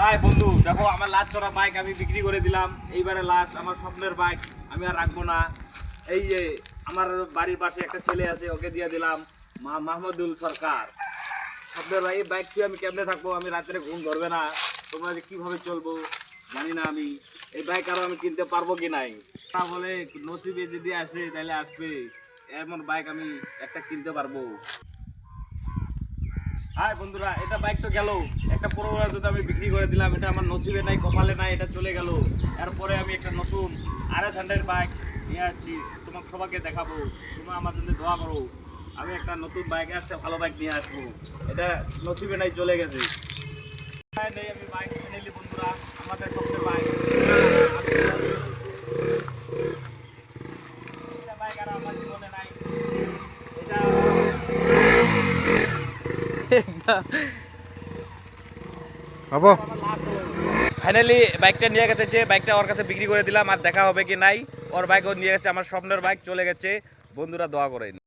High বন্ধু, দেখো আমার লাস্ট চড়া বাইক আমি বিক্রি করে দিলাম। এইবারে লাস্ট আমার স্বপ্নের বাইক আমি আর রাখবো না। এই যে আমার বাড়ির পাশে একটা ছেলে আছে, ওকে দিয়ে দিলাম, মাহমুদুল সরকার। স্বপ্নের ভাই, এই বাইক তুই আমি কেমনে থাকবো, আমি রাত্রে ঘুম ধরবে না, তোমরা যে কিভাবে চলবো জানি না। আমি এই বাইক আরো আমি কিনতে পারবো কি নাই, তা বলে নসিবে যদি আসে তাহলে আসবে, এমন বাইক আমি একটা কিনতে পারবো। হ্যাঁ বন্ধুরা, এটা বাইক তো গেল, একটা পুরোনো যদি আমি বিক্রি করে দিলাম, এটা আমার নসিবে নাই, কপালে নাই, এটা চলে গেল। এরপরে আমি একটা নতুন RS100 বাইক নিয়ে আসছি, তোমাকে সবাইকে দেখাবো, তোমরা আমার জন্য দোয়া করো। আমি একটা নতুন বাইক আসছে, ভালো বাইক নিয়ে আসবো, এটা নসিবে নাই, চলে গেছে। নেই আমি বাইক কিনে নিলি বন্ধুরা, আমাদের স্বপ্নের বাইক। এটা বাইক আর আমার জীবনে নাই, এটা হবো। ফাইনালি বাইকটা নিয়ে গেছে, বাইকটা ওর কাছে বিক্রি করে দিলাম, আর দেখা হবে কি নাই। ওর বাইক ও নিয়ে গেছে, আমার স্বপ্নের বাইক চলে গেছে। বন্ধুরা দোয়া করেন।